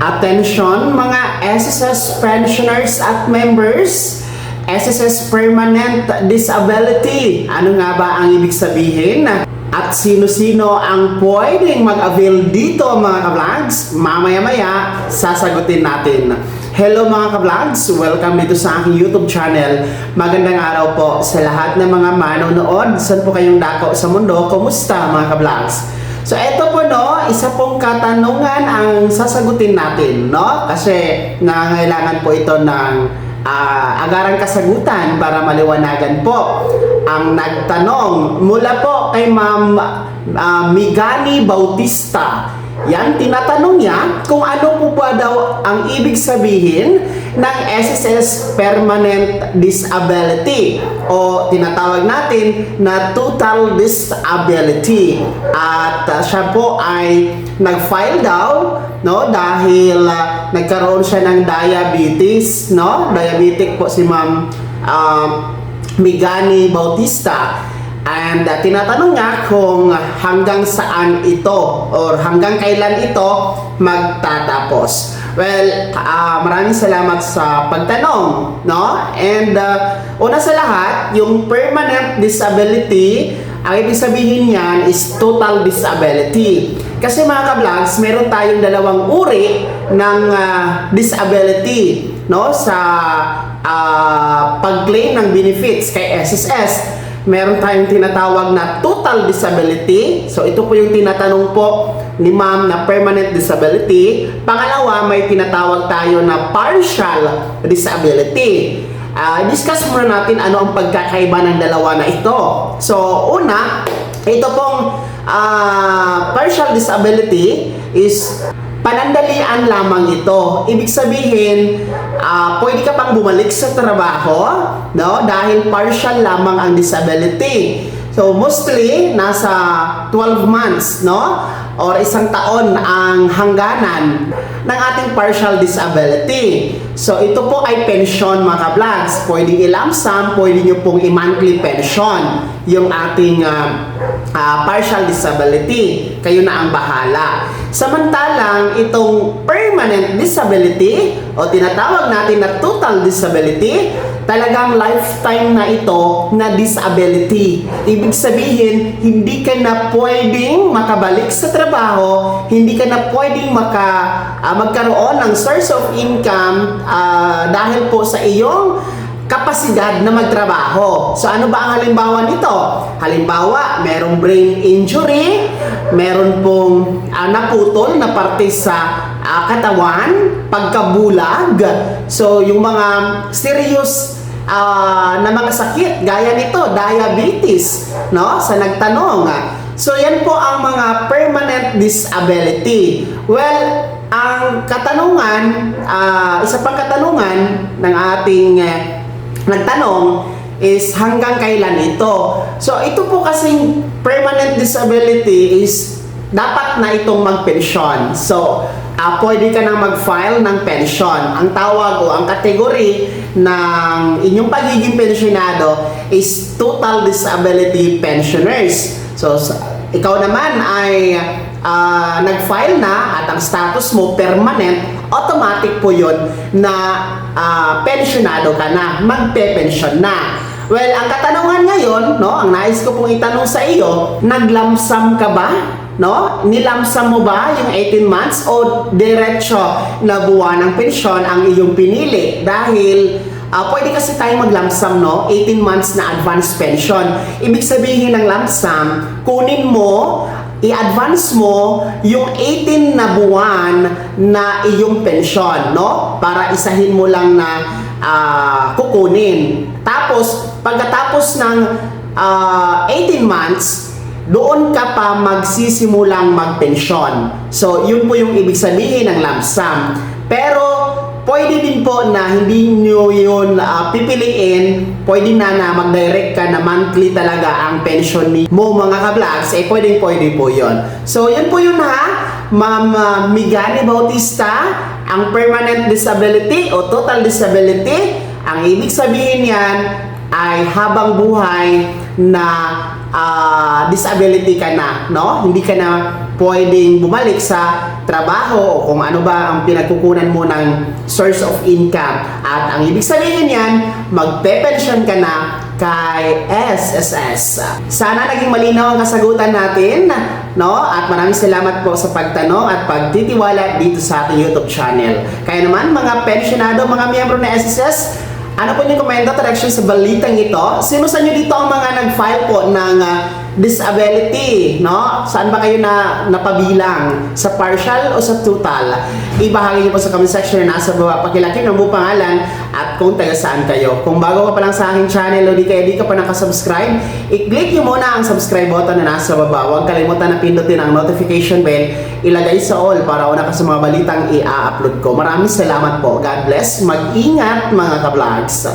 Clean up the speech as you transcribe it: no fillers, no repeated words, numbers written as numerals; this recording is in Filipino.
Attention mga SSS pensioners at members, SSS Permanent Disability. Ano nga ba ang ibig sabihin? At sino-sino ang pwedeng mag-avail dito mga ka-vlogs? Mamaya-maya sasagutin natin. Hello mga ka-vlogs! Welcome dito sa aking YouTube channel. Magandang araw po sa lahat ng mga manonood. Saan po kayong dako sa mundo? Kumusta mga ka-vlogs? So eto po no, isa pong katanungan ang sasagutin natin, no? Kasi nangangailangan po ito ng agarang kasagutan para maliwanagan po. Ang nagtanong mula po kay Ma'am Migani Bautista. Yan, tinatanong niya kung ano po ba daw ang ibig sabihin ng SSS Permanent Disability o tinatawag natin na Total Disability. At siya po ay nag-file daw, no, dahil nagkaroon siya ng diabetes, no? Diabetic po si Ma'am Migani Bautista. And tinatanong niya kung hanggang saan ito or hanggang kailan ito magtatapos. Well, maraming salamat sa pagtanong, no? And una sa lahat, yung permanent disability, ang ibig sabihin niyan is total disability. Kasi mga ka-vlogs, meron tayong dalawang uri ng disability, no? Sa pag-claim ng benefits kay SSS. Meron tayong tinatawag na total disability. So ito po yung tinatanong po ni Ma'am na permanent disability. Pangalawa, may tinatawag tayo na partial disability. Discuss muna natin ano ang pagkakaiba ng dalawa na ito. So una, ito pong partial disability is panandalian lamang ito. Ibig sabihin, pwede ka pang bumalik sa trabaho, no? Dahil partial lamang ang disability. So, mostly, nasa 12 months, no? Or isang taon ang hangganan ng ating partial disability. So, ito po ay pension mga ka-vlogs. Pwedeng i-lump sum, pwede nyo pong i-monthly pension yung ating partial disability. Kayo na ang bahala. Samantalang itong permanent disability o tinatawag natin na total disability, talagang lifetime na ito na disability. Ibig sabihin, hindi ka na pwedeng makabalik sa trabaho, hindi ka na pwedeng magkaroon ng source of income dahil po sa iyong kapasidad na magtrabaho. So ano ba ang halimbawa nito? Halimbawa, merong brain injury, meron pong naputol na parte sa katawan, pagkabulag. So yung mga serious na mga sakit gaya nito, diabetes, no? Sa nagtanong. So yan po ang mga permanent disability. Well, ang katanungan, isa pang katanungan ng ating nagtanong is hanggang kailan ito. So ito po kasing permanent disability is dapat na itong magpensyon. So pwede ka nang mag-file ng pension. Ang tawag o ang kategory ng inyong pagiging pensionado is total disability pensioners. So ikaw naman ay nag-file na at ang status mo permanent, automatic po yun na pensionado ka na, magpe-pension na. Well, ang katanungan ngayon, no, ang nais ko pong itanong sa iyo, naglamsam ka ba? No? Nilamsam mo ba yung 18 months o diretso na buwan ng pensyon ang iyong pinili? Dahil pwede kasi tayo maglamsam, no? 18 months na advance pension. Ibig sabihin ng lamsam, kunin mo, i-advance mo yung 18 na buwan na iyong pensyon, no? Para isahin mo lang na kukunin. Tapos, pagkatapos ng 18 months, doon ka pa magsisimulang magpensyon. So, yun po yung ibig sabihin ng lump sum. Pero, pwede din po na hindi nyo yun pipiliin, pwede na mag-direct ka na monthly talaga ang pension mo mga ka-vlogs, pwede po yun. So, yun po yun ha, Ma'am Migani Bautista, ang permanent disability o total disability, ang ibig sabihin yan ay habang buhay na disability ka na, no? Hindi ka na pwedeng bumalik sa trabaho o kung ano ba ang pinagkukunan mo ng source of income. At ang ibig sabihin yan, magpe-pension ka na kay SSS. Sana naging malinaw ang kasagutan natin, no? At maraming salamat po sa pagtanong at pagtitiwala dito sa ating YouTube channel. Kaya naman mga pensionado, mga miyembro ng SSS, ano po yung komento at reaction sa balitang ito? Sino sa inyo dito ang mga nag-file po ng disability, no? Saan ba kayo napabilang? Sa partial o sa total? Ibahagi niyo po sa comment section na nasa baba. Pakilaki ng buong pangalan at kung taga saan kayo. Kung bago ka pa lang sa aking channel o di ka pa nakasubscribe, i-click niyo muna ang subscribe button na nasa baba. Huwag kalimutan na pindutin ang notification bell. Ilagay sa all para una ka sa mga balitang i-upload ko. Maraming salamat po. God bless. Mag-ingat mga ka-vlogs.